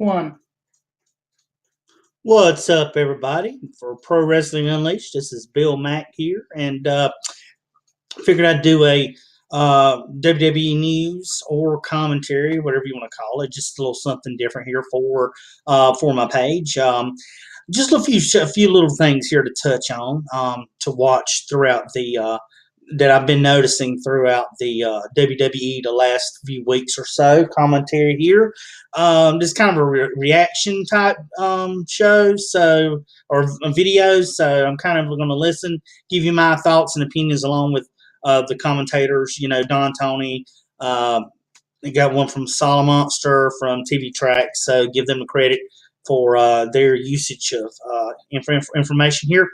One. What's up, everybody? For Pro Wrestling Unleashed, this is Bill Mack here, and figured I'd do a WWE news or commentary, whatever you want to call it, just a little something different here for my page. Just a few little things here to touch on, to watch throughout the that I've been noticing throughout the WWE the last few weeks or so. Commentary here, this kind of a reaction type show, so or videos. So I'm kind of going to listen, give you my thoughts and opinions along with the commentators. You know, Don Tony. They got one from Solid Monster from TV Track, so give them the credit for their usage of information here.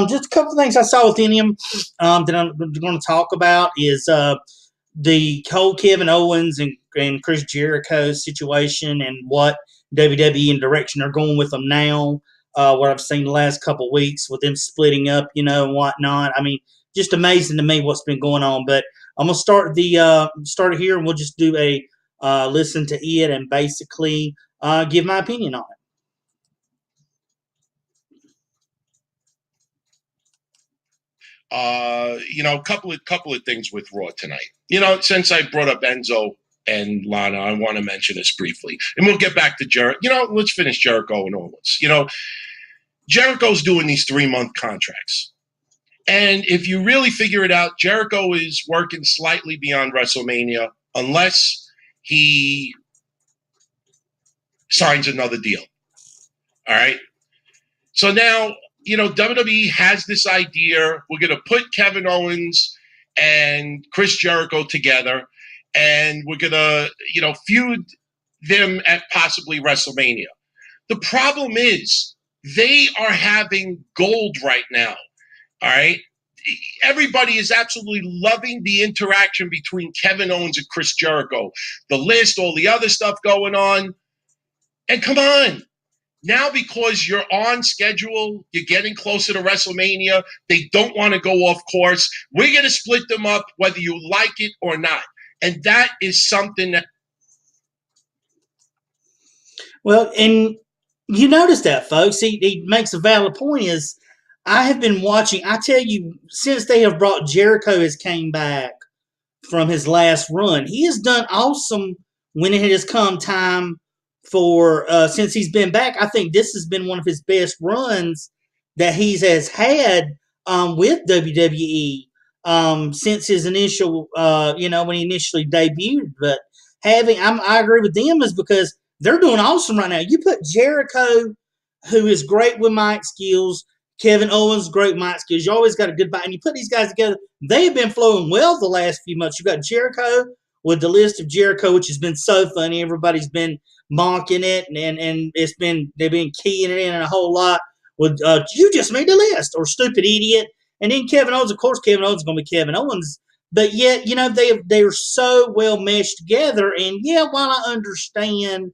Just a couple of things I saw within him that I'm going to talk about is the whole Kevin Owens and Chris Jericho situation and what WWE and direction they're going with them now. What I've seen the last couple of weeks with them splitting up, and whatnot. I mean, just amazing to me what's been going on. But I'm gonna start here, and we'll just do a listen to it and basically give my opinion on it. Couple of things with Raw tonight. Since I brought up Enzo and Lana, I want to mention this briefly, and we'll get back to Jericho. Let's finish Jericho and Owens. Jericho's doing these 3-month contracts, and if you really figure it out, Jericho is working slightly beyond WrestleMania unless he signs another deal. All right. So now, WWE has this idea. We're going to put Kevin Owens and Chris Jericho together, and we're going to, feud them at possibly WrestleMania. The problem is they are having gold right now. All right. Everybody is absolutely loving the interaction between Kevin Owens and Chris Jericho, the list, all the other stuff going on. And come on. Now, because you're on schedule, you're getting closer to WrestleMania, they don't want to go off course. We're going to split them up whether you like it or not. And that is something that... Well, and you notice that, folks. He makes a valid point is I have been watching, I tell you, since they have brought Jericho has came back from his last run, he has done awesome when it has come time for since he's been back. I think this has been one of his best runs that he has had with WWE since his initial, when he initially debuted. But I agree with them is because they're doing awesome right now. You put Jericho, who is great with mic skills, Kevin Owens, great mic skills. You always got a good bite, and you put these guys together. They have been flowing well the last few months. You got Jericho with the list of Jericho, which has been so funny. Everybody's been mocking it, and they've been keying it in a whole lot with you just made the list or stupid idiot. And then Kevin Owens, of course, Kevin Owens is going to be Kevin Owens, but yet they are so well meshed together. And yeah, while I understand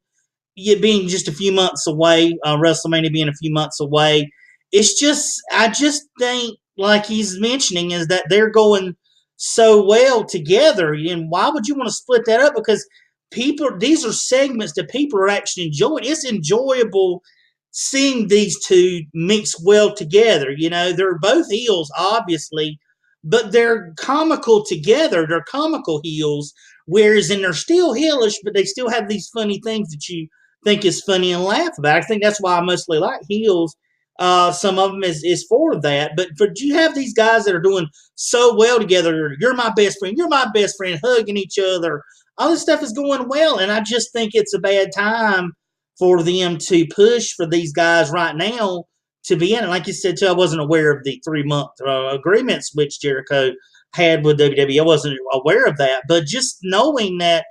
it being just a few months away, WrestleMania being a few months away, I just think, like he's mentioning, is that they're going so well together. And why would you want to split that up? Because these are segments that people are actually enjoying. It's enjoyable seeing these two mix well together. They're both heels, obviously, but they're comical together. They're comical heels, whereas they're still heelish, but they still have these funny things that you think is funny and laugh about. I think that's why I mostly like heels. Some of them is for that, but you have these guys that are doing so well together. You're my best friend. You're my best friend, hugging each other. All this stuff is going well, and I just think it's a bad time for them to push for these guys right now to be in it. Like you said, too, I wasn't aware of the 3-month agreements which Jericho had with WWE. I wasn't aware of that, but just knowing that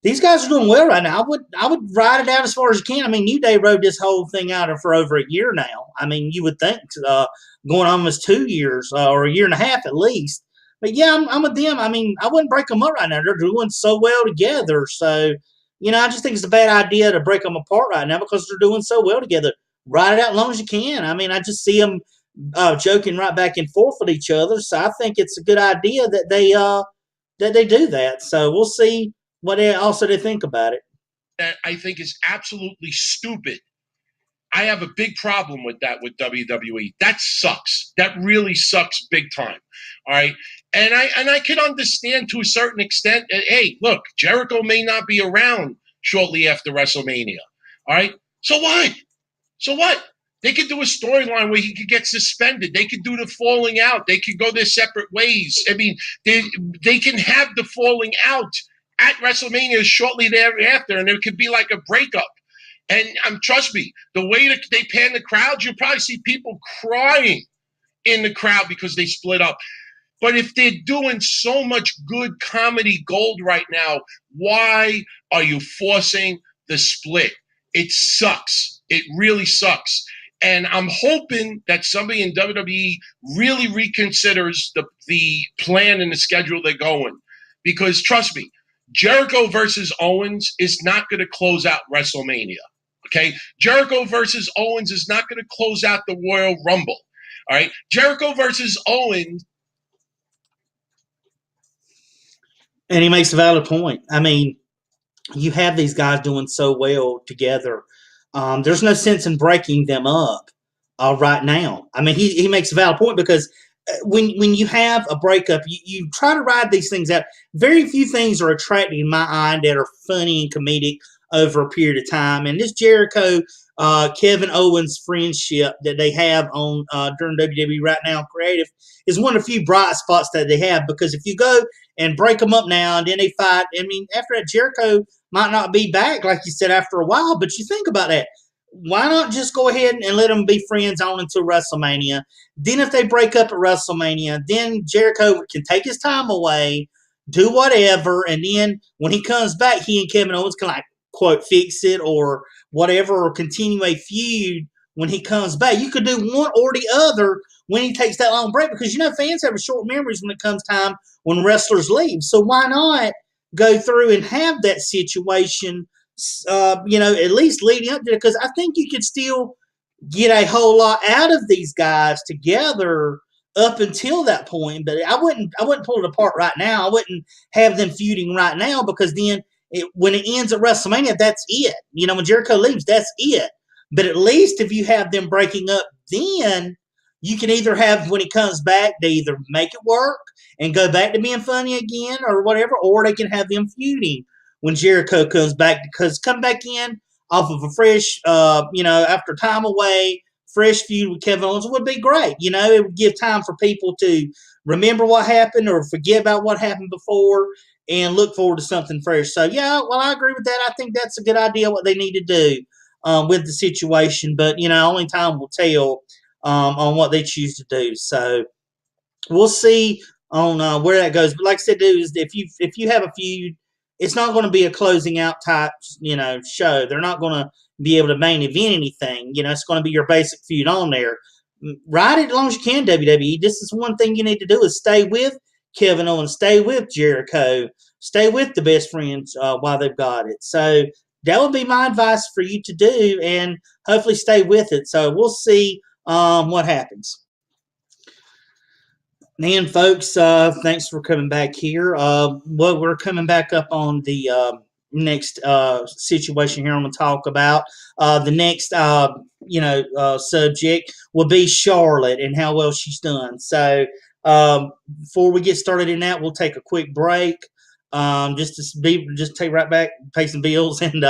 these guys are doing well right now, I would ride it out as far as you can. I mean, New Day rode this whole thing out for over a year now. I mean, you would think going on almost 2 years or a year and a half at least. But yeah, I'm with them. I mean, I wouldn't break them up right now. They're doing so well together. So, I just think it's a bad idea to break them apart right now because they're doing so well together. Ride it out as long as you can. I mean, I just see them joking right back and forth with each other. So I think it's a good idea that they do that. So we'll see what else they think about it. that I think is absolutely stupid. I have a big problem with that with WWE. That sucks. That really sucks big time. All right. And I can understand to a certain extent that, hey, look, Jericho may not be around shortly after WrestleMania. All right. So what? So what? They could do a storyline where he could get suspended. They could do the falling out. They could go their separate ways. I mean, they can have the falling out at WrestleMania shortly thereafter, and it could be like a breakup. And trust me, the way that they pan the crowd, you'll probably see people crying in the crowd because they split up. But if they're doing so much good comedy gold right now, why are you forcing the split? It sucks. It really sucks. And I'm hoping that somebody in WWE really reconsiders the plan and the schedule they're going. Because trust me, Jericho versus Owens is not going to close out WrestleMania. Okay? Jericho versus Owens is not going to close out the Royal Rumble. All right? Jericho versus Owens. And he makes a valid point. I mean, you have these guys doing so well together. There's no sense in breaking them up right now. I mean, he makes a valid point because when you have a breakup, you try to ride these things out. Very few things are attractive in my eye that are funny and comedic over a period of time. And this Jericho Kevin Owens friendship that they have on during WWE right now, creative, is one of the few bright spots that they have. Because if you go and break them up now and then they fight, I mean, after that, Jericho might not be back, like you said, after a while. But you think about that. Why not just go ahead and let them be friends on until WrestleMania? Then if they break up at WrestleMania, then Jericho can take his time away, do whatever, and then when he comes back, he and Kevin Owens can, like, quote, fix it or whatever, or continue a feud when he comes back. You could do one or the other when he takes that long break, because fans have short memories when it comes time when wrestlers leave. So why not go through and have that situation, at least leading up to it? Because I think you could still get a whole lot out of these guys together up until that point. But I wouldn't pull it apart right now. I wouldn't have them feuding right now, because then when it ends at WrestleMania, that's it. When Jericho leaves, that's it. But at least if you have them breaking up, then you can either have, when he comes back, they either make it work and go back to being funny again or whatever, or they can have them feuding when Jericho comes back, because come back in off of a fresh, after time away, fresh feud with Kevin Owens would be great. It would give time for people to remember what happened or forget about what happened before and look forward to something fresh. So, yeah, well, I agree with that. I think that's a good idea, what they need to do with the situation. But, only time will tell on what they choose to do. So, we'll see on where that goes. But like I said, dude, if you have a feud, it's not going to be a closing out type, show. They're not going to be able to main event anything. It's going to be your basic feud on there. Ride it as long as you can, WWE. This is one thing you need to do, is stay with Kevin Owens, stay with Jericho, stay with the best friends while they've got it. So that would be my advice for you to do, and hopefully stay with it. So we'll see what happens. And folks, thanks for coming back here. We're coming back up on the next situation here I'm going to talk about. The next, subject will be Charlotte and how well she's done. So before we get started in that, we'll take a quick break. Just take right back, pay some bills, and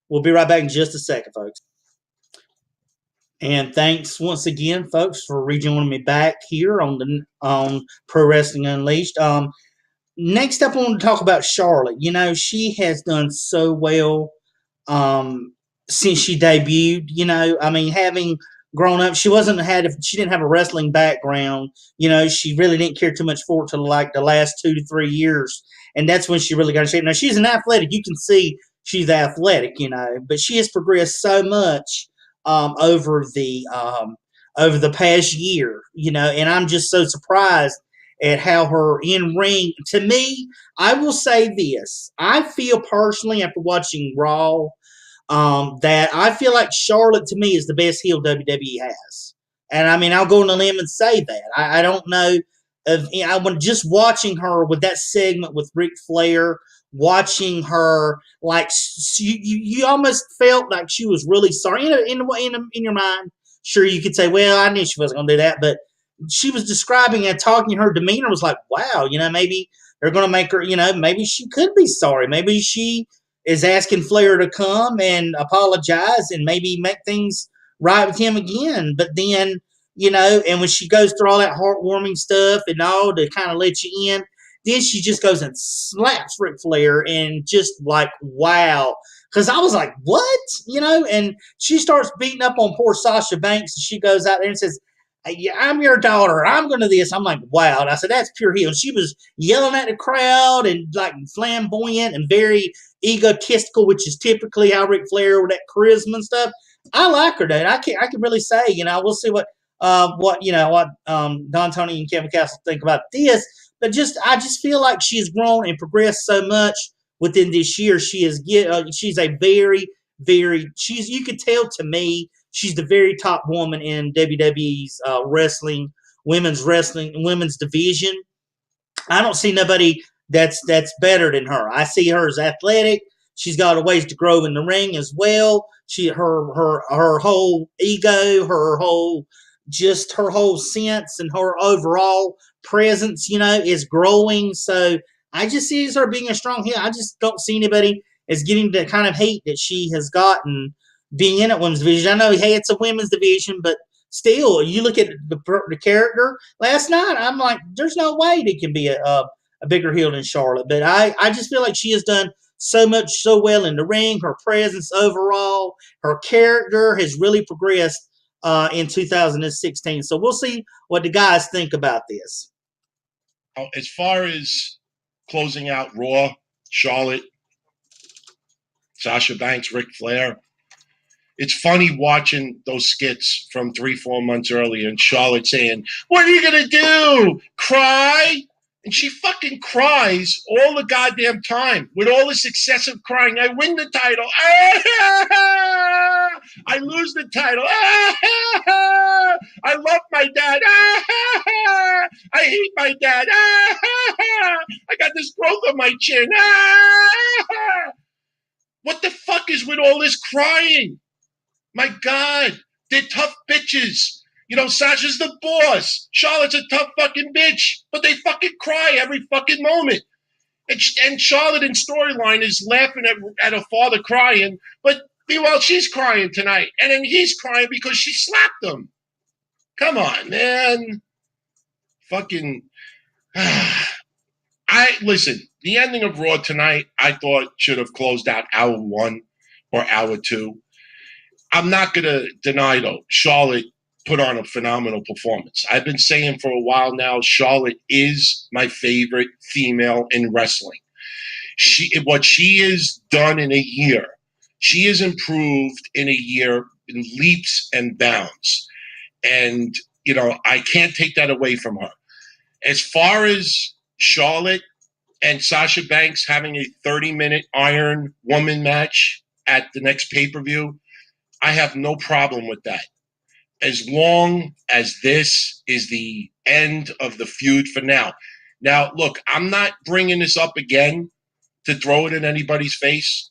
we'll be right back in just a second, folks. And thanks once again, folks, for rejoining me back here on Pro Wrestling Unleashed. Next up, I want to talk about Charlotte. She has done so well since she debuted. Having grown up, she didn't have a wrestling background. She really didn't care too much for it till like the last 2 to 3 years, and that's when she really got in shape. Now she's an athletic. You can see she's athletic, but she has progressed so much over the past year, and I'm just so surprised at how her in ring. To me, I will say this: I feel personally, after watching Raw, that I feel like Charlotte, to me, is the best heel WWE has, and I'll go on a limb and say that. I don't know. I was just watching her with that segment with Ric Flair, watching her, like you almost felt like she was really sorry in your mind. Sure, you could say, well, I knew she wasn't going to do that, but she was describing and talking. Her demeanor was like, wow, maybe they're going to make her, maybe she could be sorry. Maybe she is asking Flair to come and apologize and maybe make things right with him again. But then, and when she goes through all that heartwarming stuff and all to kind of let you in, then she just goes and slaps Ric Flair and just like, wow. Because I was like, what? And she starts beating up on poor Sasha Banks and she goes out there and says, I'm your daughter. I'm going to this. I'm like, wow. And I said, that's pure heel. And she was yelling at the crowd and like flamboyant and very egotistical, which is typically how Ric Flair with that charisma and stuff. I like her, dude. I can really say, we'll see what Don Tony and Kevin Castle think about this. But I just feel like she's grown and progressed so much within this year. She's a very, very, you could tell to me, she's the very top woman in WWE's women's division. I don't see nobody that's better than her. I see her as athletic. She's got a ways to grow in the ring as well. Her whole ego, her whole sense and her overall presence, is growing. So I just see her being a strong heel. I just don't see anybody as getting the kind of hate that she has gotten being in at women's division. I know, hey, it's a women's division, but still, you look at the character last night, I'm like, there's no way they can be a bigger heel than Charlotte. But I just feel like she has done so much so well in the ring. Her presence overall, her character has really progressed in 2016. So we'll see what the guys think about this. As far as closing out Raw, Charlotte, Sasha Banks, Ric Flair, it's funny watching those skits from 3-4 months earlier and Charlotte saying, what are you going to do? Cry? And she fucking cries all the goddamn time with all this excessive crying. I win the title. I lose the title. I love my dad. I hate my dad. I got this growth on my chin. What the fuck is with all this crying? My God, they're tough bitches. Sasha's the boss. Charlotte's a tough fucking bitch. But they fucking cry every fucking moment. And Charlotte in storyline is laughing at her father crying. But meanwhile, she's crying tonight. And then he's crying because she slapped him. Come on, man. Fucking... Listen, the ending of Raw tonight, I thought should have closed out hour 1 or hour 2. I'm not going to deny, though, Charlotte put on a phenomenal performance. I've been saying for a while now, Charlotte is my favorite female in wrestling. What she has done in a year, she has improved in a year in leaps and bounds. And, I can't take that away from her. As far as Charlotte and Sasha Banks having a 30-minute Iron Woman match at the next pay-per-view, I have no problem with that. As long as this is the end of the feud for now. Now, look, I'm not bringing this up again to throw it in anybody's face.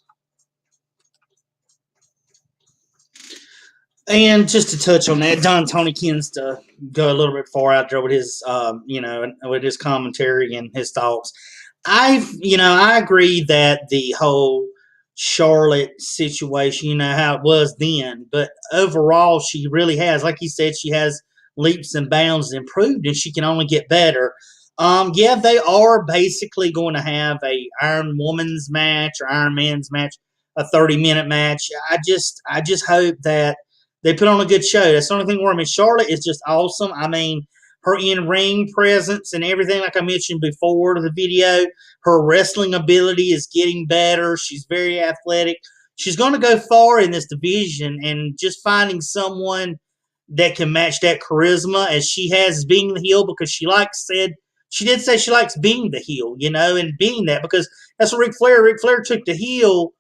And just to touch on that, Don Tony tends to go a little bit far out there with his, with his commentary and his thoughts. I agree that the whole Charlotte situation, how it was then, but overall, she really has, like you said, she has leaps and bounds improved, and she can only get better. Yeah, they are basically going to have a Iron Woman's match or Iron Man's match, a 30-minute match. I just hope that they put on a good show. That's the only thing where Charlotte is just awesome. I mean, her in-ring presence and everything, like I mentioned before the video, her wrestling ability is getting better. She's very athletic. She's going to go far in this division, and just finding someone that can match that charisma as she has being the heel, because she did say she likes being the heel, and being that, because that's what Ric Flair took the heel.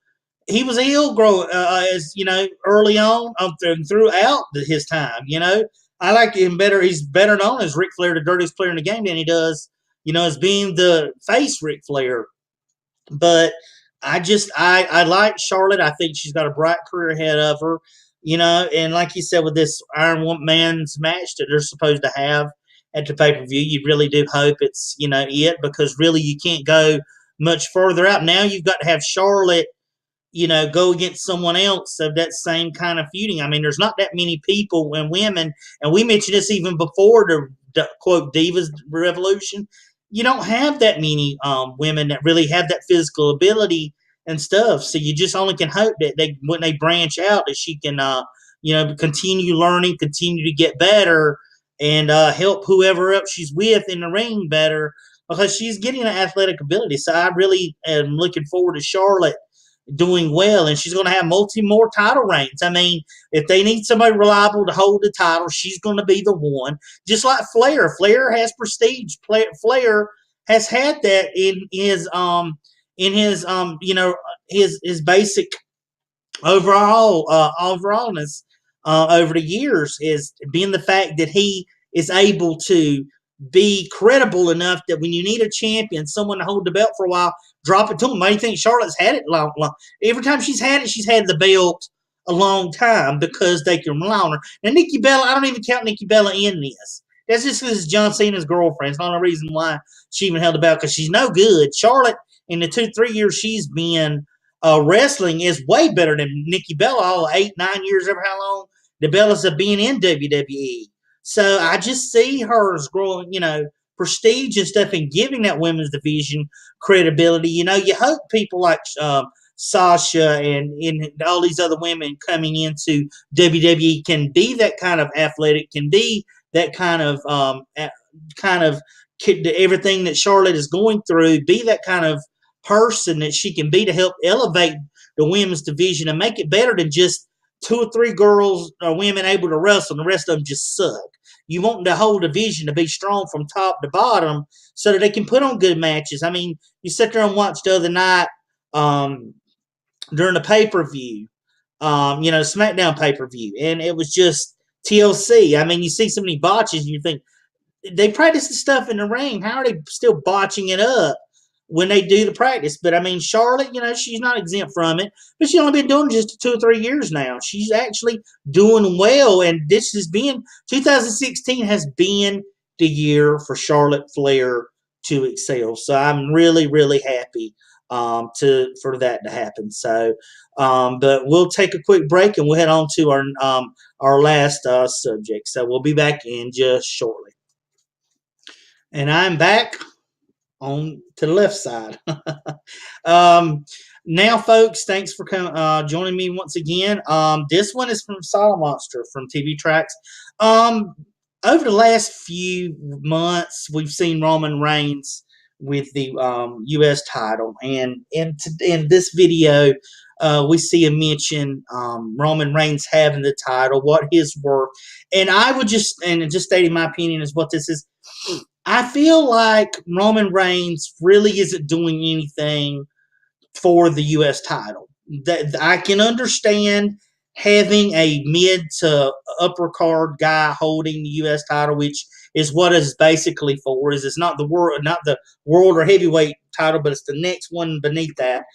He was a heel as early on throughout his time. I like him better. He's better known as Ric Flair, the dirtiest player in the game, than he does, as being the face Ric Flair. But I like Charlotte. I think she's got a bright career ahead of her. And like you said, with this Iron Man's match that they're supposed to have at the pay per view, you really do hope it's it, because really you can't go much further out. Now you've got to have Charlotte go against someone else of that same kind of feuding. I mean, there's not that many people and women, and we mentioned this even before the quote Divas Revolution. You don't have that many women that really have that physical ability and stuff. So you just only can hope that when they branch out, that she can, continue learning, continue to get better, and help whoever else she's with in the ring better, because she's getting an athletic ability. So I really am looking forward to Charlotte doing well, and she's going to have more title reigns. I mean, if they need somebody reliable to hold the title, she's going to be the one. Just like Flair. Flair has prestige. Flair has had that in his basic overallness over the years, is being the fact that he is able to be credible enough that when you need a champion, someone to hold the belt for a while, drop it to him. I think Charlotte's had it long. Every time she's had it, she's had the belt a long time because they can rely on her. Now, Nikki Bella, I don't even count Nikki Bella in this. That's just because it's John Cena's girlfriend. It's not a reason why she even held the belt, because she's no good. Charlotte, in the 2-3 years she's been wrestling, is way better than Nikki Bella, all 8-9 years, ever how long the Bellas have been in WWE. So I just see her as growing, prestige and stuff, and giving that women's division credibility. You hope people like Sasha and all these other women coming into WWE can be that kind of athletic, can be that kind of everything that Charlotte is going through, be that kind of person that she can be to help elevate the women's division and make it better than just 2 or 3 girls or women able to wrestle, and the rest of them just suck. You want the whole division to be strong from top to bottom so that they can put on good matches. I mean, you sit there and watch the other night during the pay-per-view, SmackDown pay-per-view, and it was just TLC. I mean, you see so many botches, and you think, they practice the stuff in the ring. How are they still botching it up when they do the practice? But I mean, Charlotte, she's not exempt from it, but she's only been doing it just 2 or 3 years now. She's actually doing well, and 2016 has been the year for Charlotte Flair to excel. So I'm really, really happy for that to happen. So, but we'll take a quick break and we'll head on to our last subject. So we'll be back in just shortly. And I'm back on to the left side. Now, folks, thanks for joining me once again. This one is from Solid Monster from TV Tracks. Over the last few months, we've seen Roman Reigns with the U.S. title, and in this video, we see a mention Roman Reigns having the title, what his worth, and just stating my opinion is what this is. I feel like Roman Reigns really isn't doing anything for the U.S. title. That I can understand having a mid to upper card guy holding the U.S. title, which is what it's basically for. It's not the world or heavyweight title, but it's the next one beneath that.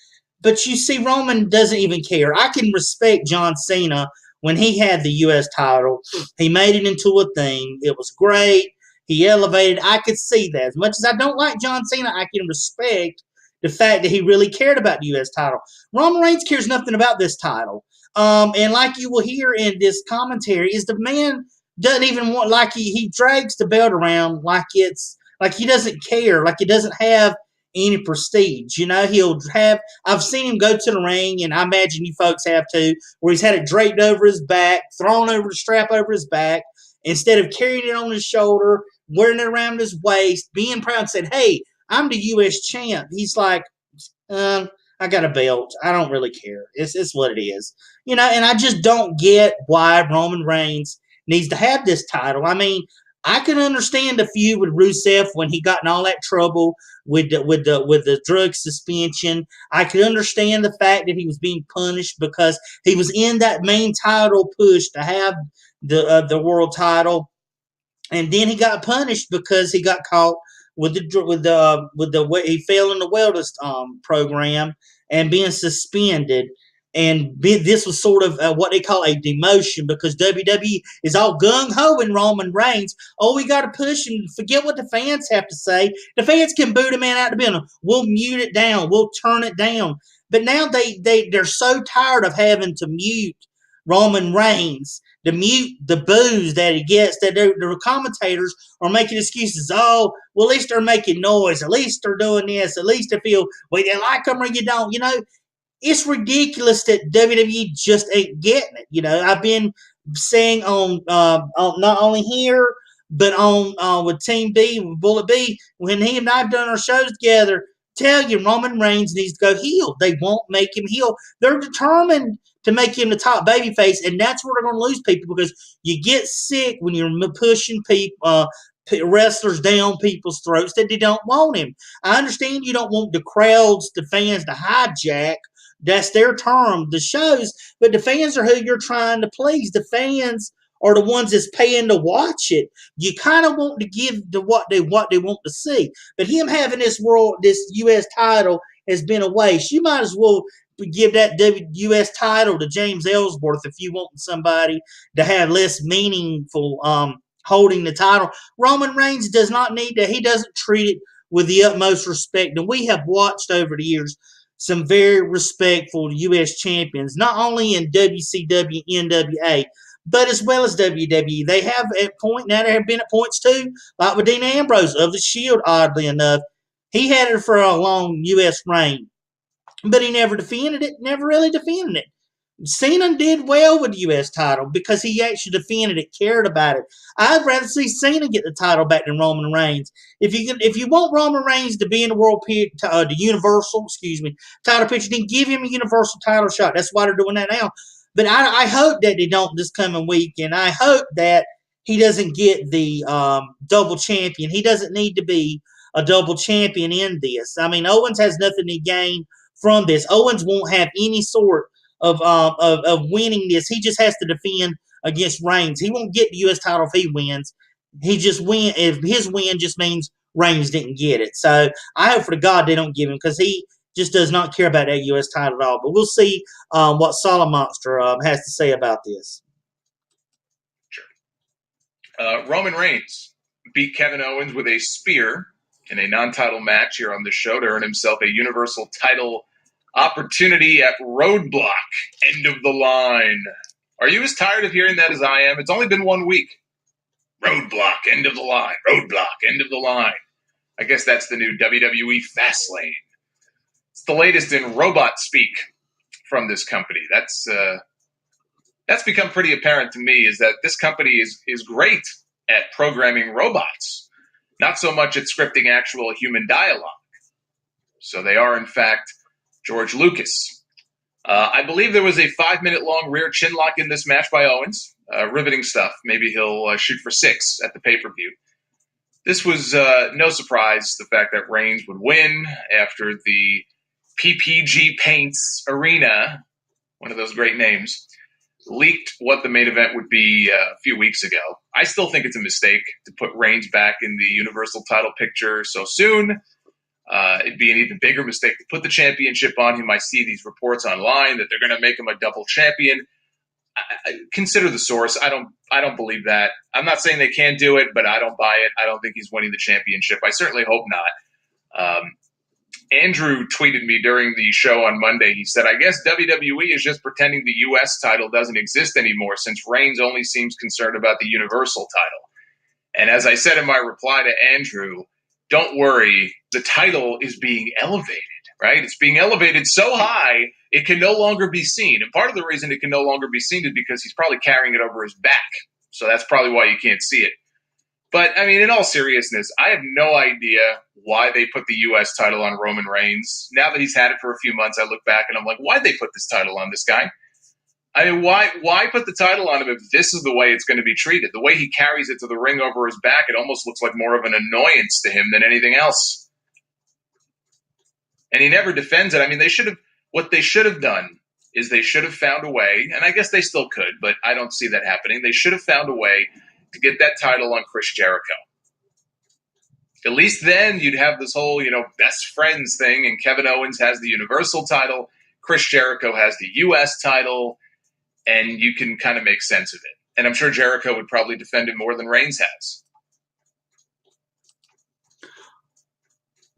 But you see, Roman doesn't even care. I can respect John Cena when he had the U.S. title. He made it into a thing. It was great. He elevated. I could see that. As much as I don't like John Cena, I can respect the fact that he really cared about the U.S. title. Roman Reigns cares nothing about this title. And like you will hear in this commentary, is the man doesn't even want, like he drags the belt around like it's, like he doesn't care, like he doesn't have any prestige. I've seen him go to the ring, and I imagine you folks have too, where he's had it draped over his back, thrown over the strap over his back, instead of carrying it on his shoulder, wearing it around his waist, being proud and said, hey, I'm the U.S. champ. He's like, I got a belt. I don't really care. It's what it is. And I just don't get why Roman Reigns needs to have this title. I mean, I can understand the feud with Rusev when he got in all that trouble with the drug suspension. I could understand the fact that he was being punished because he was in that main title push to have the world title. And then he got punished because he got caught with the way he failed in the wellness program and being suspended. And this was sort of what they call a demotion because WWE is all gung ho in Roman Reigns. Oh, we got to push and forget what the fans have to say. The fans can boo the man out of the building. We'll mute it down. We'll turn it down. But now they're so tired of having to mute Roman Reigns, to mute the boos that he gets, that the commentators are making excuses. Oh, well, at least they're making noise. At least they're doing this. At least they feel, well, you like them or you don't. It's ridiculous that WWE just ain't getting it. I've been saying on not only here, but on with Team B, with Bullet B, when he and I've done our shows together, tell you Roman Reigns needs to go heel. They won't make him heel. They're determined to make him the top babyface, and that's where they're going to lose people because you get sick when you're pushing people. Wrestlers down people's throats that they don't want him. I understand you don't want the crowds, the fans to hijack. That's their term, the shows, but the fans are who you're trying to please. The fans are the ones that's paying to watch it. You kind of want to give the what they want to see. But him having this U.S. title has been a waste. You might as well give that U.S. title to James Ellsworth if you want somebody to have less meaningful holding the title. Roman Reigns does not need to. He doesn't treat it with the utmost respect. And we have watched over the years some very respectful U.S. champions, not only in WCW, NWA, but as well as WWE. They have there have been at points too, like with Dean Ambrose of the Shield, oddly enough. He had it for a long U.S. reign, but he never really defended it. Cena did well with the U.S. title because he actually defended it, cared about it. I'd rather see Cena get the title back than Roman Reigns. If you want Roman Reigns to be in the Universal, title picture, then give him a Universal title shot. That's why they're doing that now. But I hope that they don't this coming week, and I hope that he doesn't get the double champion. He doesn't need to be a double champion in this. I mean, Owens has nothing to gain from this. Owens won't have any sort of winning this. He just has to defend against Reigns. He won't get the U.S. title if he wins. He just win if his win just means Reigns didn't get it. So I hope for God they don't give him because he just does not care about that U.S. title at all. But we'll see what Solid Monster has to say about this. Sure. Roman Reigns beat Kevin Owens with a spear in a non-title match here on the show to earn himself a Universal title opportunity at Roadblock, end of the line. Are you as tired of hearing that as I am? It's only been 1 week. Roadblock, end of the line. Roadblock, end of the line. I guess that's the new WWE Fastlane. It's the latest in robot speak from this company. That's become pretty apparent to me, is that this company is great at programming robots, not so much at scripting actual human dialogue. So they are, in fact, George Lucas. I believe there was a 5-minute long rear chinlock in this match by Owens. Riveting stuff. Maybe he'll shoot for 6 at the pay-per-view. This was no surprise, the fact that Reigns would win after the PPG Paints Arena, one of those great names, leaked what the main event would be a few weeks ago. I still think it's a mistake to put Reigns back in the Universal title picture so soon. It'd be an even bigger mistake to put the championship on him. I see these reports online that they're going to make him a double champion. Consider the source. I don't believe that. I'm not saying they can't do it, but I don't buy it. I don't think he's winning the championship. I certainly hope not. Andrew tweeted me during the show on Monday. He said, I guess WWE is just pretending the U.S. title doesn't exist anymore since Reigns only seems concerned about the Universal title. And as I said in my reply to Andrew, don't worry, the title is being elevated, right? It's being elevated so high, it can no longer be seen. And part of the reason it can no longer be seen is because he's probably carrying it over his back. So that's probably why you can't see it. But, I mean, in all seriousness, I have no idea why they put the U.S. title on Roman Reigns. Now that he's had it for a few months, I look back and I'm like, why'd they put this title on this guy? I mean, why put the title on him if this is the way it's going to be treated? The way he carries it to the ring over his back, it almost looks like more of an annoyance to him than anything else. And he never defends it. I mean, what they should have done is they should have found a way, and I guess they still could, but I don't see that happening. They should have found a way to get that title on Chris Jericho. At least then you'd have this whole, best friends thing, and Kevin Owens has the Universal title, Chris Jericho has the US title, and you can kind of make sense of it. And I'm sure Jericho would probably defend it more than Reigns has.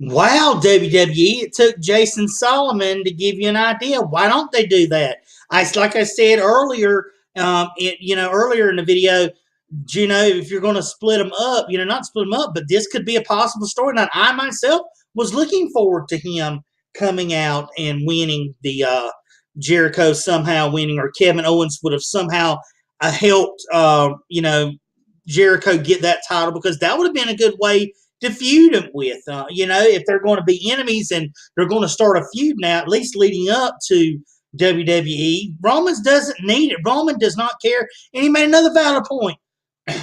Wow, WWE, it took Jason Solomon to give you an idea. Why don't they do that? Like I said earlier, earlier in the video, if you're going to split them up, not split them up, but this could be a possible storyline. I myself was looking forward to him coming out and winning the Jericho somehow winning, or Kevin Owens would have somehow helped, Jericho get that title, because that would have been a good way to feud him with. If they're going to be enemies and they're going to start a feud now, at least leading up to WWE, Roman doesn't need it. Roman does not care. And he made another valid point.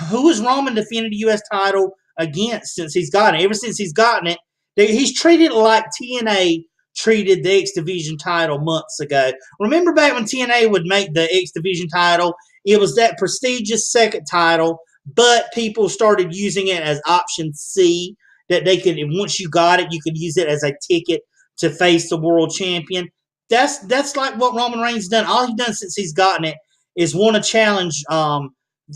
Who has Roman defended the U.S. title against since he's gotten it? Ever since he's gotten it, he's treated like TNA treated the X Division title months ago. Remember back when TNA would make the X Division title, it was that prestigious second title, but people started using it as option C, that they could, once you got it, you could use it as a ticket to face the world champion. That's like what Roman Reigns done. All he's done since he's gotten it is won a challenge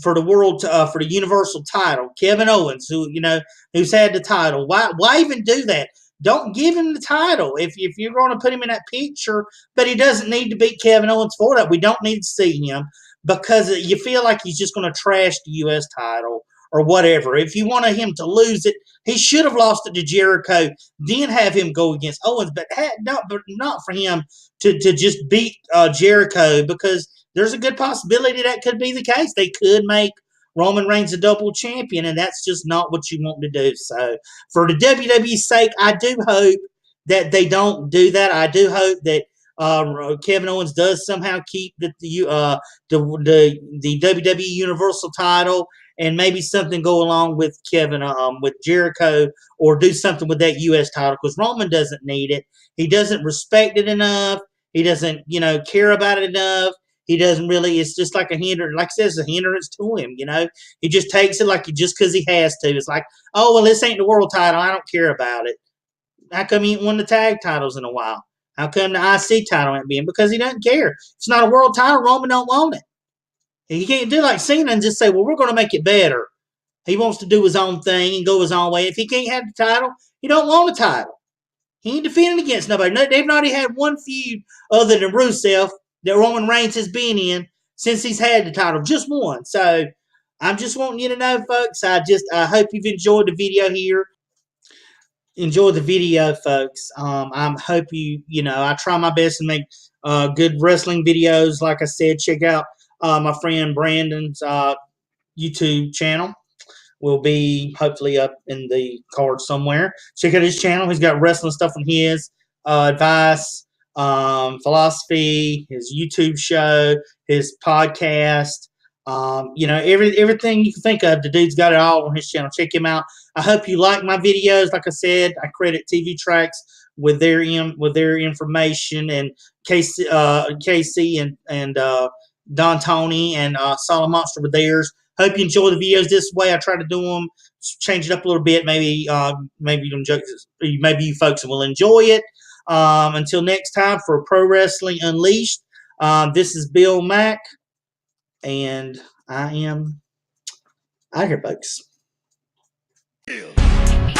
for the world for the Universal title. Kevin Owens, who's had the title. Why even do that? Don't give him the title if you're going to put him in that picture. But he doesn't need to beat Kevin Owens for that. We don't need to see him, because you feel like he's just going to trash the U.S. title or whatever. If you wanted him to lose it, he should have lost it to Jericho, then have him go against Owens, but not for him to just beat Jericho, because there's a good possibility that could be the case. They could make Roman Reigns a double champion, and that's just not what you want to do. So for the WWE's sake, I do hope that they don't do that. I do hope that Kevin Owens does somehow keep the WWE Universal title, and maybe something go along with with Jericho, or do something with that U.S. title, because Roman doesn't need it. He doesn't respect it enough. He doesn't, care about it enough. He doesn't really. It's just like a hindrance. Like I said, it's a hindrance to him. He just takes it just because he has to. It's like, oh well, this ain't the world title. I don't care about it. How come he ain't won the tag titles in a while? How come the IC title ain't being? Because he doesn't care. It's not a world title. Roman don't want it. He can't do like Cena and just say, well, we're going to make it better. He wants to do his own thing and go his own way. If he can't have the title, he don't want a title. He ain't defending against nobody. They've not already had one feud other than Rusev that Roman Reigns has been in since he's had the title. Just one. So I'm just wanting you to know, folks, I hope you've enjoyed the video here. Enjoy the video, folks. I hope I try my best to make good wrestling videos. Like I said, check out my friend Brandon's YouTube channel. Will be hopefully up in the card somewhere. Check out his channel. He's got wrestling stuff on his, advice, philosophy, his YouTube show, his podcast. Everything you can think of. The dude's got it all on his channel. Check him out. I hope you like my videos. Like I said, I credit TV Tracks with their information, and KC and Don Tony and Solid Monster with theirs. Hope you enjoy the videos this way. I try to do them, change it up a little bit. Maybe you folks will enjoy it. Until next time, for Pro Wrestling Unleashed, this is Bill Mack, and I am out here, folks. Yeah.